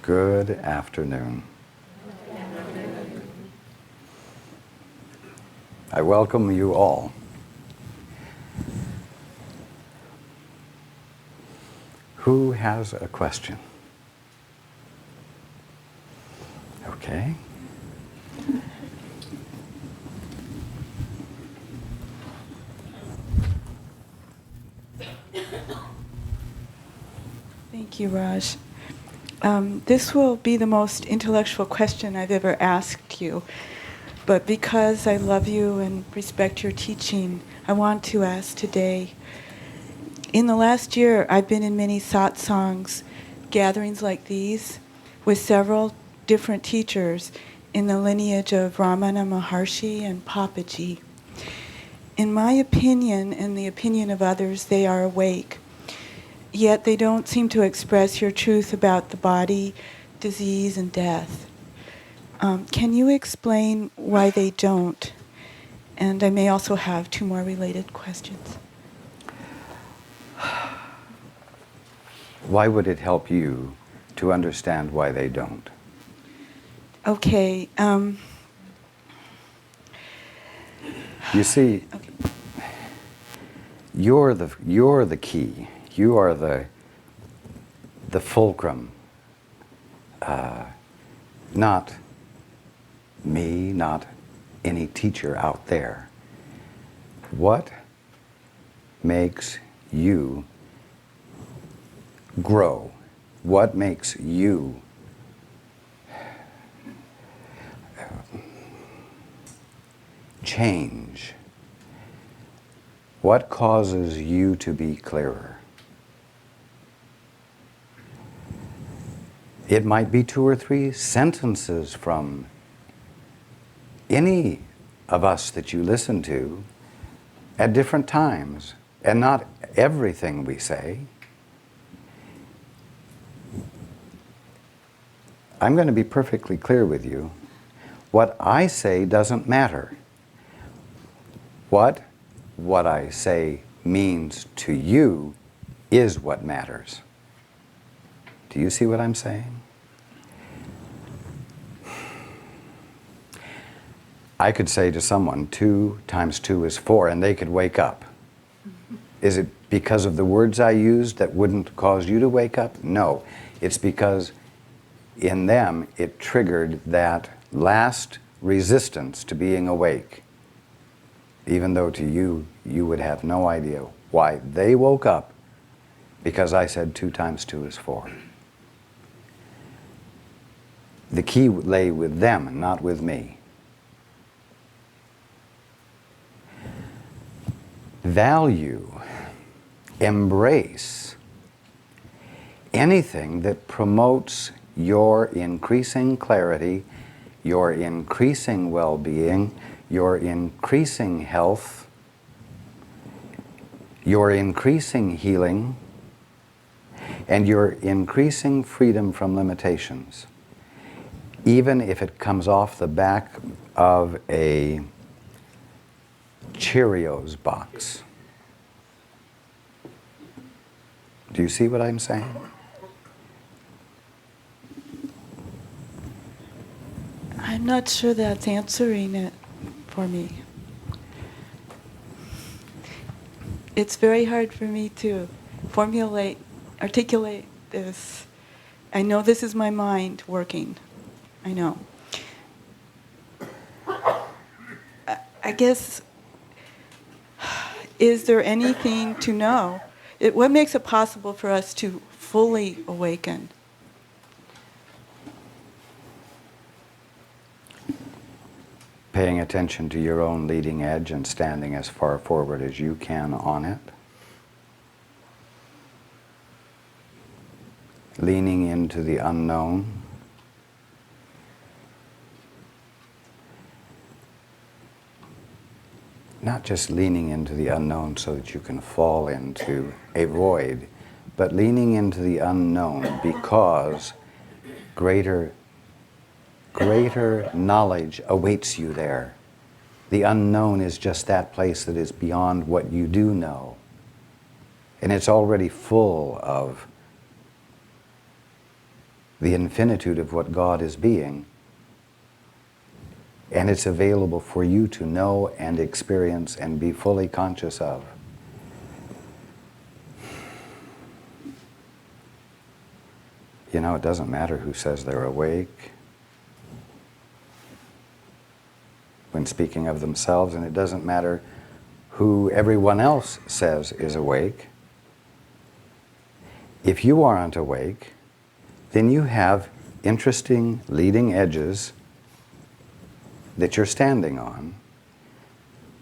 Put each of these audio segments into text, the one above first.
Good afternoon. I welcome you all. Who has a question? Okay. Thank you, Raj. This will be the most intellectual question I've ever asked you, but because I love you and respect your teaching, I want to ask today. In the last year, I've been in many satsangs, gatherings like these, with several different teachers in the lineage of Ramana Maharshi and Papaji. In my opinion, and the opinion of others, they are awake. Yet they don't seem to express your truth about the body, disease, and death. Can you explain why they don't? And I may also have two more related questions. Why would it help you to understand why they don't? Okay. You see, Okay. you're the key. You are the fulcrum. Not me, not any teacher out there. What makes you grow? What makes you change? What causes you to be clearer? It might be 2 or 3 sentences from any of us that you listen to at different times, and not everything we say. I'm going to be perfectly clear with you. What I say doesn't matter. What I say means to you is what matters. Do you see what I'm saying? I could say to someone, 2 times 2 is 4, and they could wake up. Is it because of the words I used that wouldn't cause you to wake up? No. It's because in them it triggered that last resistance to being awake. Even though to you, you would have no idea why they woke up because I said 2 times 2 is 4. The key lay with them, not with me. Value, embrace anything that promotes your increasing clarity, your increasing well-being, your increasing health, your increasing healing, and your increasing freedom from limitations. Even if it comes off the back of a Cheerios box. Do you see what I'm saying? I'm not sure that's answering it for me. It's very hard for me to articulate this. I know this is my mind working. I know. I guess, is there anything to know? What makes it possible for us to fully awaken? Paying attention to your own leading edge and standing as far forward as you can on it. Leaning into the unknown. Not just leaning into the unknown so that you can fall into a void, but leaning into the unknown because greater knowledge awaits you there. The unknown is just that place that is beyond what you do know. And it's already full of the infinitude of what God is being, and it's available for you to know and experience and be fully conscious of. You know, it doesn't matter who says they're awake when speaking of themselves, and it doesn't matter who everyone else says is awake. If you aren't awake, then you have interesting leading edges that you're standing on,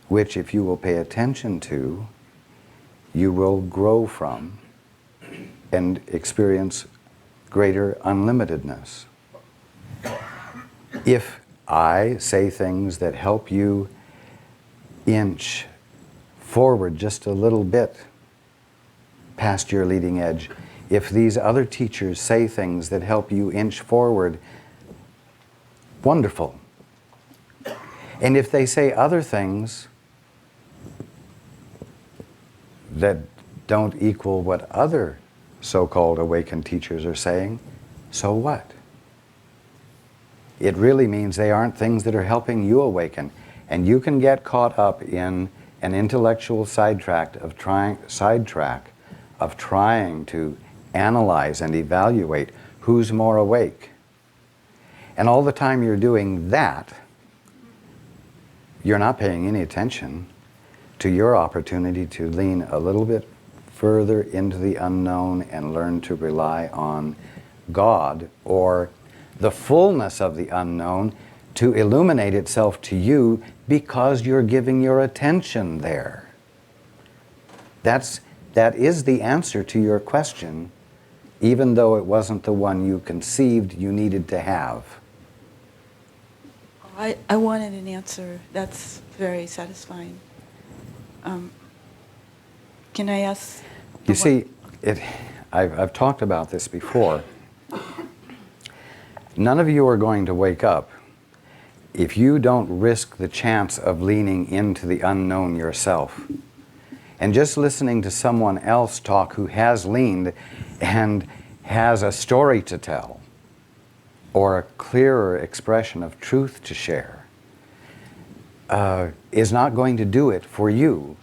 which if you will pay attention to, you will grow from and experience greater unlimitedness. If I say things that help you inch forward just a little bit past your leading edge, if these other teachers say things that help you inch forward, wonderful. And if they say other things that don't equal what other so-called awakened teachers are saying, so what? It really means they aren't things that are helping you awaken. And you can get caught up in an intellectual sidetrack of trying to analyze and evaluate who's more awake. And all the time you're doing that, you're not paying any attention to your opportunity to lean a little bit further into the unknown and learn to rely on God or the fullness of the unknown to illuminate itself to you because you're giving your attention there. That is the answer to your question, even though it wasn't the one you conceived you needed to have. I wanted an answer. That's very satisfying. Can I ask? You see, I've talked about this before. None of you are going to wake up if you don't risk the chance of leaning into the unknown yourself. And just listening to someone else talk who has leaned and has a story to tell or a clearer expression of truth to share is not going to do it for you.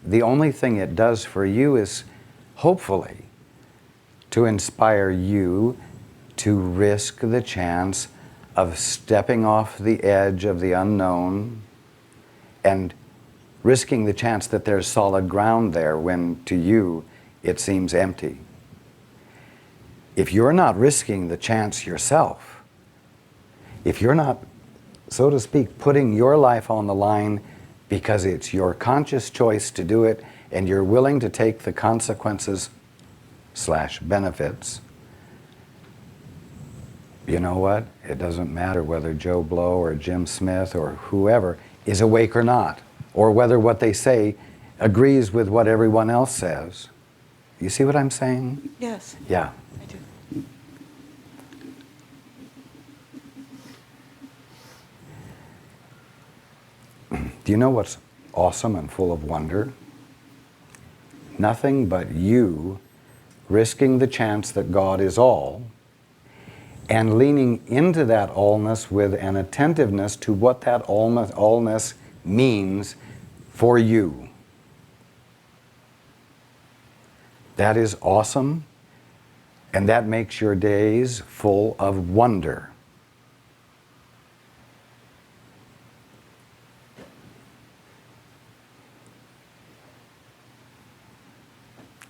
The only thing it does for you is, hopefully, to inspire you to risk the chance of stepping off the edge of the unknown and risking the chance that there's solid ground there when to you it seems empty. If you're not risking the chance yourself, if you're not, so to speak, putting your life on the line because it's your conscious choice to do it and you're willing to take the consequences / benefits, you know what? It doesn't matter whether Joe Blow or Jim Smith or whoever is awake or not, or whether what they say agrees with what everyone else says. You see what I'm saying? Yes. Yeah. I do. Do you know what's awesome and full of wonder? Nothing but you risking the chance that God is all and leaning into that allness with an attentiveness to what that allness means for you. That is awesome, and that makes your days full of wonder.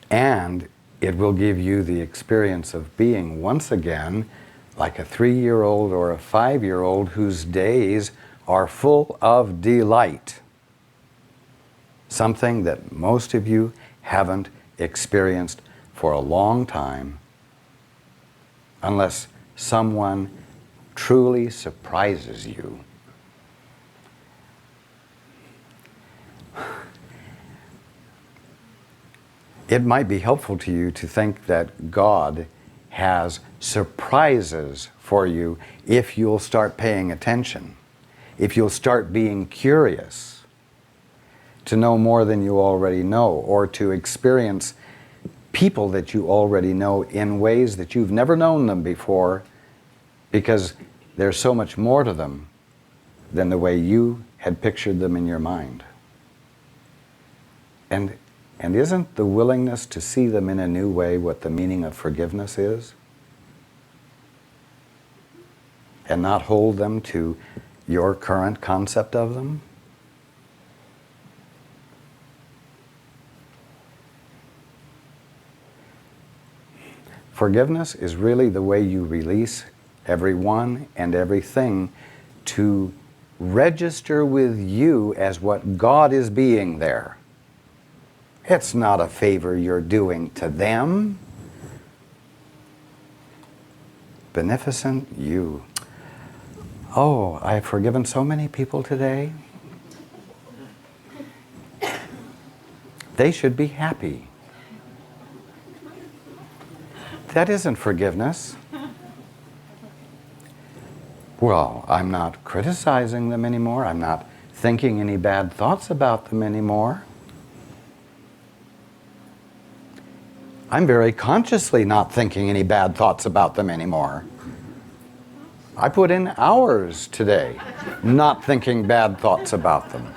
And it will give you the experience of being once again like a 3-year-old or a 5-year-old whose days are full of delight. Something that most of you haven't experienced for a long time, unless someone truly surprises you. It might be helpful to you to think that God has surprises for you if you'll start paying attention, if you'll start being curious to know more than you already know, or to experience people that you already know in ways that you've never known them before, because there's so much more to them than the way you had pictured them in your mind. And isn't the willingness to see them in a new way what the meaning of forgiveness is? And not hold them to your current concept of them? Forgiveness is really the way you release everyone and everything to register with you as what God is being there. It's not a favor you're doing to them. Beneficent you. Oh, I have forgiven so many people today. They should be happy. That isn't forgiveness. Well, I'm not criticizing them anymore. I'm not thinking any bad thoughts about them anymore. I'm very consciously not thinking any bad thoughts about them anymore. I put in hours today not thinking bad thoughts about them.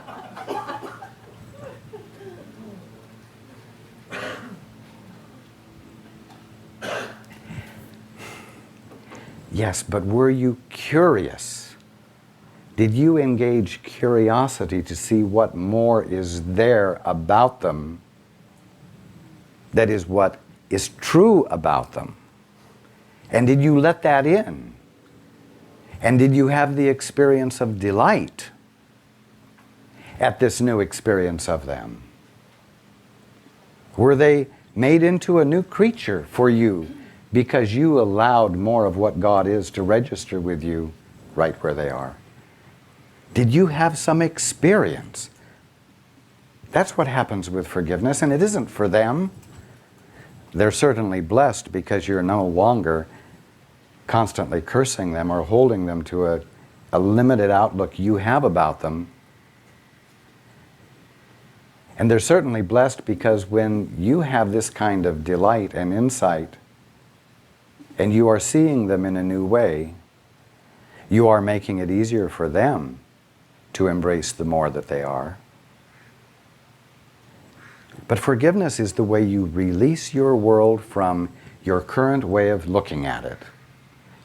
Yes, but were you curious? Did you engage curiosity to see what more is there about them? That is, what is true about them? And did you let that in? And did you have the experience of delight at this new experience of them? Were they made into a new creature for you because you allowed more of what God is to register with you right where they are? Did you have some experience? That's what happens with forgiveness, and it isn't for them. They're certainly blessed because you're no longer constantly cursing them or holding them to a limited outlook you have about them. And they're certainly blessed because when you have this kind of delight and insight, and you are seeing them in a new way, you are making it easier for them to embrace the more that they are. But forgiveness is the way you release your world from your current way of looking at it,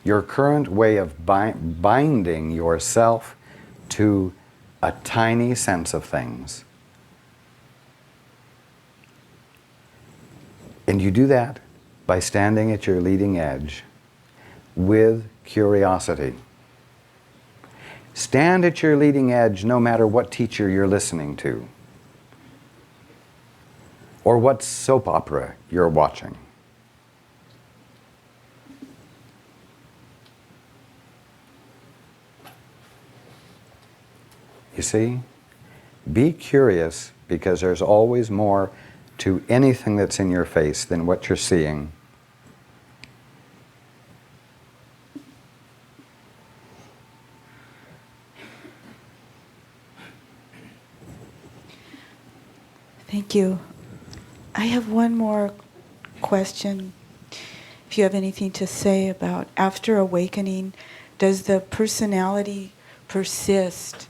your current way of binding yourself to a tiny sense of things. And you do that by standing at your leading edge with curiosity. Stand at your leading edge no matter what teacher you're listening to or what soap opera you're watching. You see? Be curious because there's always more to anything that's in your face than what you're seeing. Thank you. I have one more question. If you have anything to say about after awakening, does the personality persist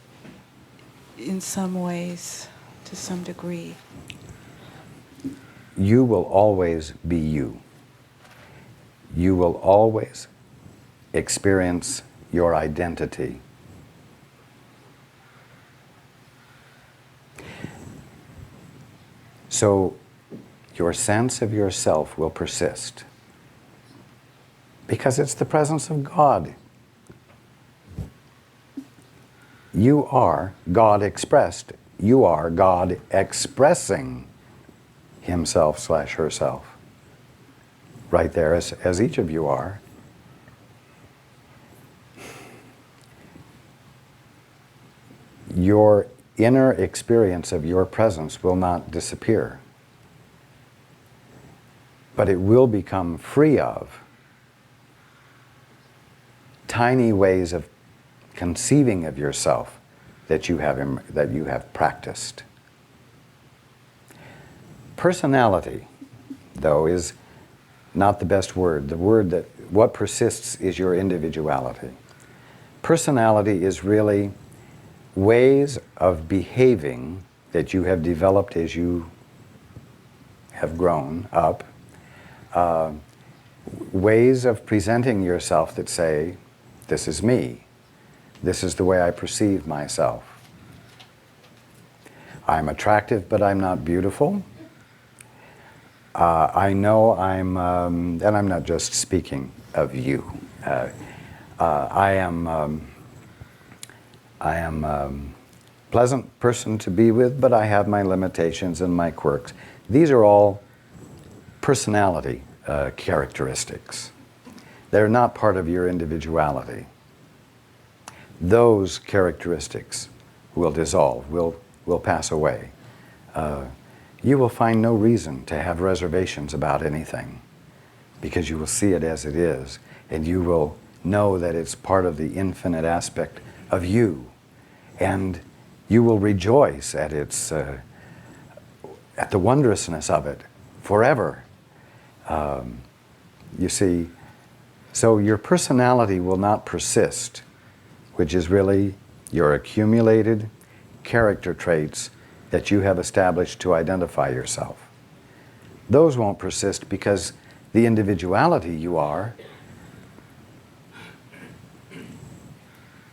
in some ways, to some degree? You will always be you. You will always experience your identity. So your sense of yourself will persist because it's the presence of God. You are God expressed. You are God expressing himself/herself. Right there, as each of you are. Your inner experience of your presence will not disappear, but it will become free of tiny ways of conceiving of yourself that you have practiced. Personality, though, is not the best word. The word that what persists is your individuality. Personality is really ways of behaving that you have developed as you have grown up, ways of presenting yourself that say, this is me, this is the way I perceive myself. I'm attractive, but I'm not beautiful. I know and I'm not just speaking of you. I am a pleasant person to be with, but I have my limitations and my quirks. These are all personality characteristics. They're not part of your individuality. Those characteristics will dissolve, will pass away. You will find no reason to have reservations about anything because you will see it as it is, and you will know that it's part of the infinite aspect of you, and you will rejoice at its at the wondrousness of it forever. You see, so your personality will not persist, which is really your accumulated character traits that you have established to identify yourself. Those won't persist because the individuality you are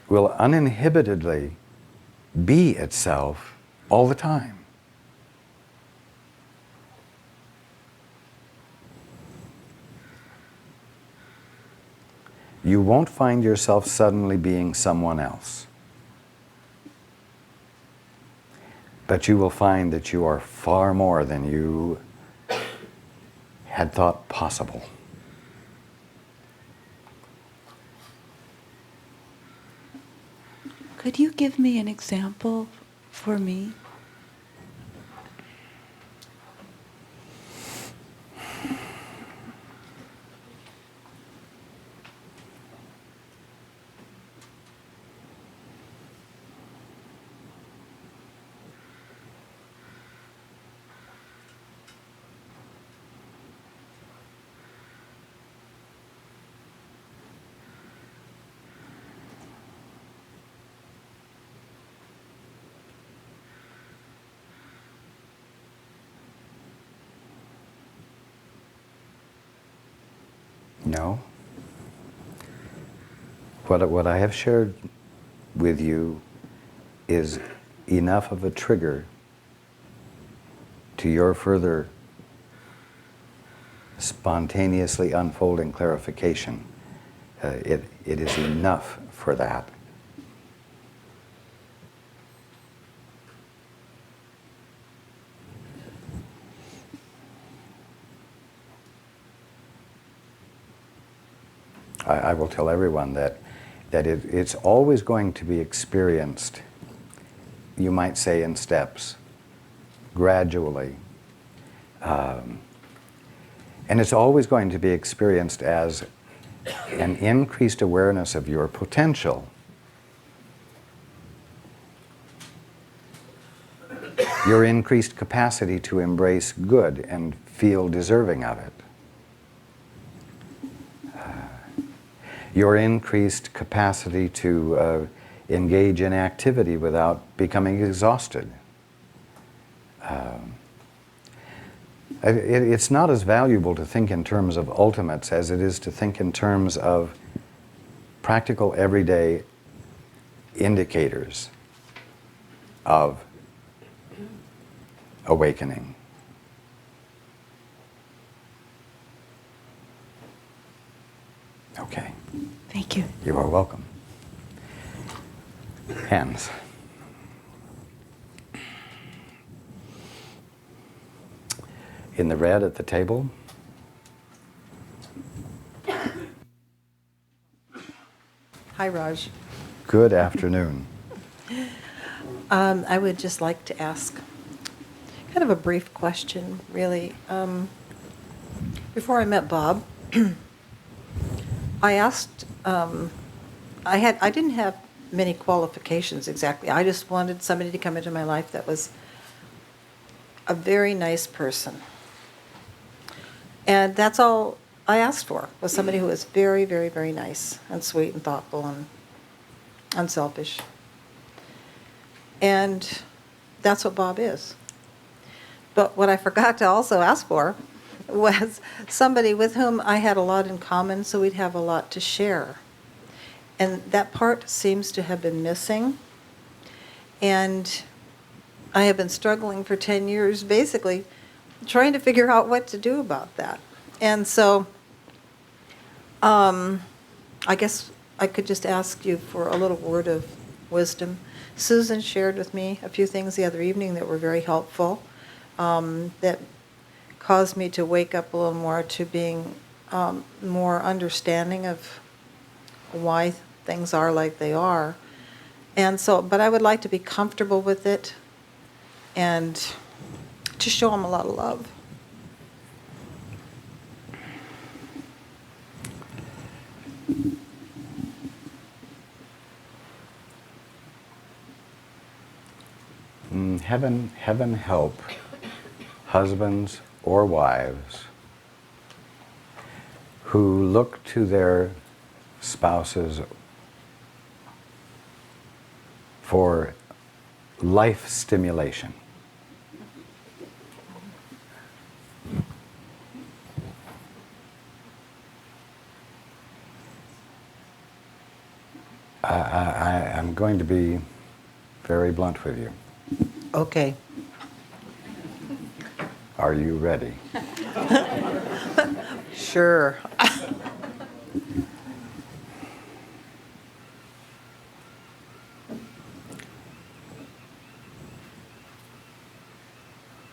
will uninhibitedly be itself all the time. You won't find yourself suddenly being someone else. But you will find that you are far more than you had thought possible. Could you give me an example for me? No. What I have shared with you is enough of a trigger to your further spontaneously unfolding clarification. It is enough for that. I will tell everyone that it's always going to be experienced, you might say in steps, gradually. And it's always going to be experienced as an increased awareness of your potential. Your increased capacity to embrace good and feel deserving of it. Your increased capacity to engage in activity without becoming exhausted. It's not as valuable to think in terms of ultimates as it is to think in terms of practical everyday indicators of awakening. Okay. Thank you. You are welcome. Hands. In the red at the table. Hi, Raj. Good afternoon. I would just like to ask kind of a brief question, really. Before I met Bob, I asked, I didn't have many qualifications exactly. I just wanted somebody to come into my life that was a very nice person. And that's all I asked for, was somebody who was very, very, very nice and sweet and thoughtful and unselfish. And that's what Bob is. But what I forgot to also ask for was somebody with whom I had a lot in common, so we'd have a lot to share. And that part seems to have been missing. And I have been struggling for 10 years, basically, trying to figure out what to do about that. And so I guess I could just ask you for a little word of wisdom. Susan shared with me a few things the other evening that were very helpful, that caused me to wake up a little more to being more understanding of why things are like they are. And so, but I would like to be comfortable with it and to show them a lot of love. Heaven help husbands or wives who look to their spouses for life stimulation. I'm going to be very blunt with you. Okay. Are you ready? Sure.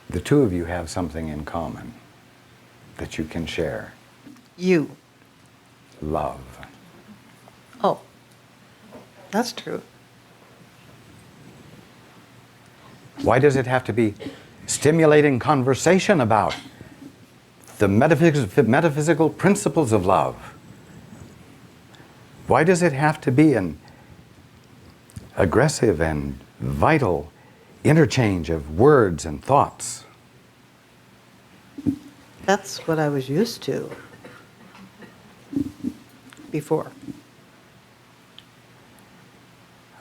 The two of you have something in common that you can share. You. Love. Oh, that's true. Why does it have to be stimulating conversation about the metaphysical principles of love? Why does it have to be an aggressive and vital interchange of words and thoughts? That's what I was used to before.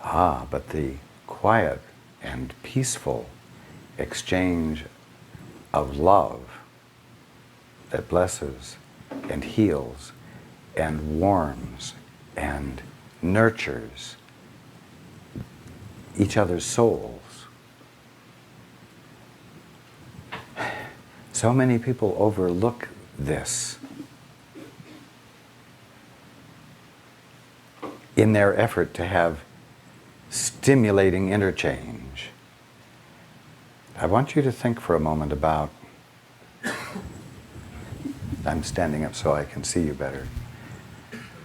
Ah, but the quiet and peaceful exchange of love that blesses and heals and warms and nurtures each other's souls. So many people overlook this in their effort to have stimulating interchange. I want you to think for a moment about, I'm standing up so I can see you better.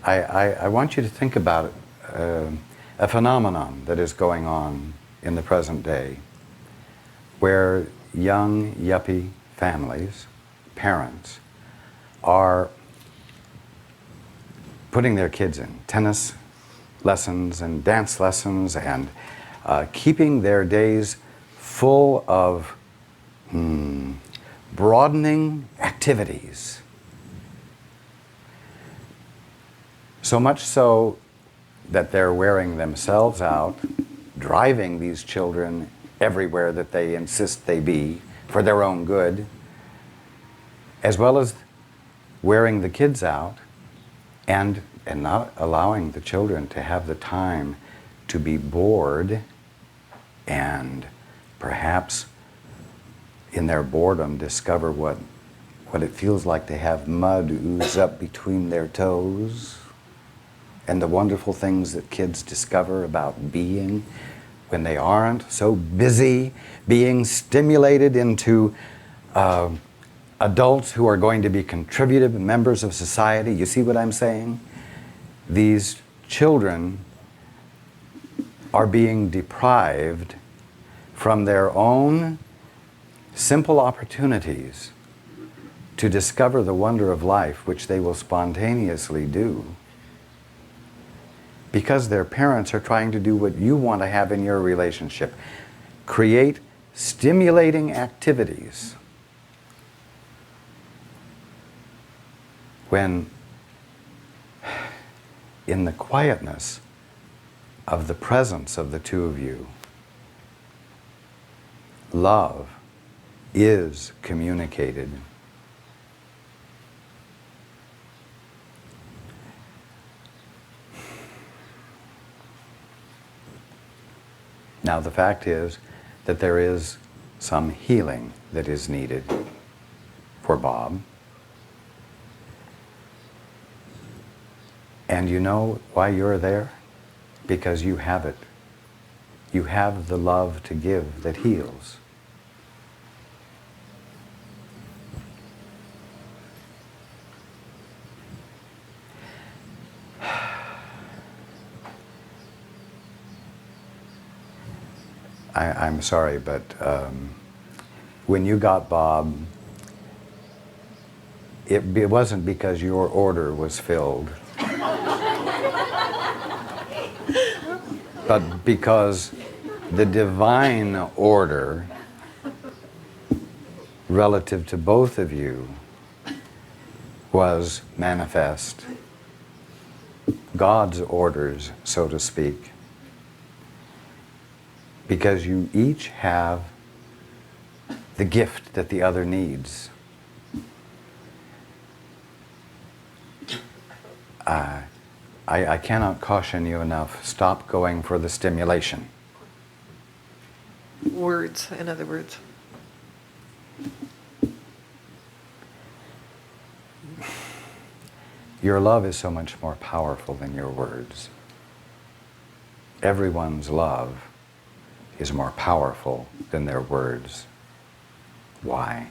I want you to think about a phenomenon that is going on in the present day where young yuppie families, parents, are putting their kids in tennis lessons and dance lessons and keeping their days full of broadening activities. So much so that they're wearing themselves out, driving these children everywhere that they insist they be for their own good, as well as wearing the kids out and not allowing the children to have the time to be bored and perhaps in their boredom discover what it feels like to have mud ooze up between their toes and the wonderful things that kids discover about being when they aren't so busy being stimulated into adults who are going to be contributive members of society. You see what I'm saying? These children are being deprived from their own simple opportunities to discover the wonder of life, which they will spontaneously do, because their parents are trying to do what you want to have in your relationship. Create stimulating activities when in the quietness of the presence of the two of you, love is communicated. Now the fact is that there is some healing that is needed for Bob. And you know why you're there? Because you have it. You have the love to give that heals. I'm sorry, but when you got Bob, it wasn't because your order was filled, but because the divine order relative to both of you was manifest. God's orders, so to speak. Because you each have the gift that the other needs. I cannot caution you enough. Stop going for the stimulation. Words, in other words. Your love is so much more powerful than your words. Everyone's love is more powerful than their words. Why?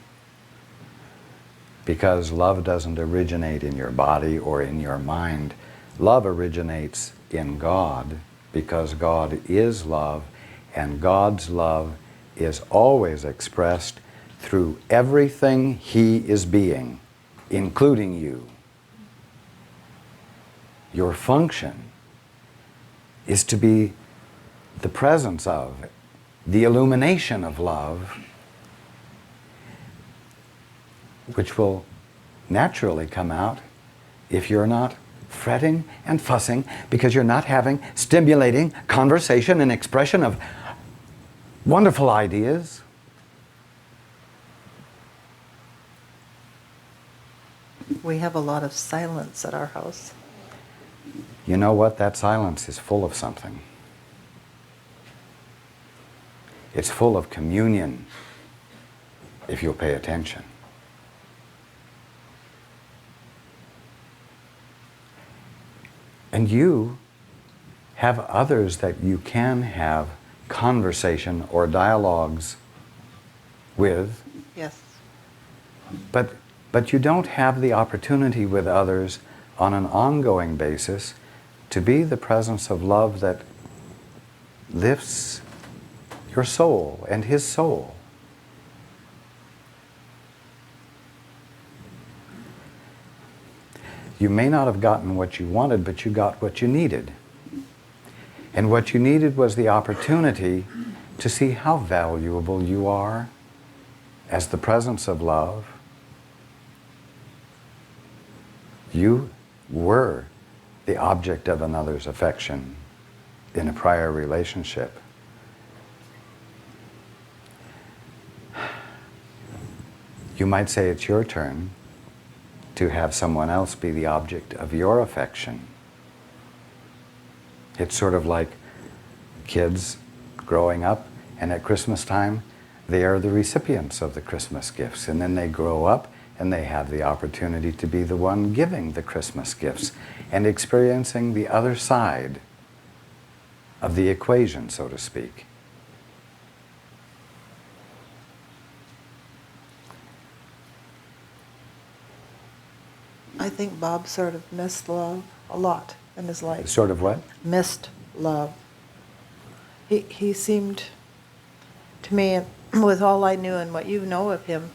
Because love doesn't originate in your body or in your mind. Love originates in God, because God is love, and God's love is always expressed through everything He is being, including you. Your function is to be the presence of, the illumination of love, which will naturally come out if you're not fretting and fussing, because you're not having stimulating conversation and expression of wonderful ideas. We have a lot of silence at our house. You know what? That silence is full of something. It's full of communion, if you'll pay attention. And you have others that you can have conversation or dialogues with, Yes. but you don't have the opportunity with others on an ongoing basis to be the presence of love that lifts your soul and his soul. You may not have gotten what you wanted, but you got what you needed. And what you needed was the opportunity to see how valuable you are as the presence of love. You were the object of another's affection in a prior relationship. You might say it's your turn to have someone else be the object of your affection. It's sort of like kids growing up, and at Christmas time, they are the recipients of the Christmas gifts. And then they grow up, and they have the opportunity to be the one giving the Christmas gifts and experiencing the other side of the equation, so to speak. I think Bob sort of missed love a lot in his life. Sort of what? Missed love. He seemed to me, with all I knew and what you know of him,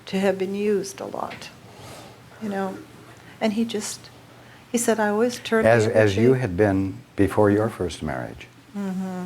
to have been used a lot, you know. And he said, I always turned the other As you cheek." had been before your first marriage. Mm-hmm.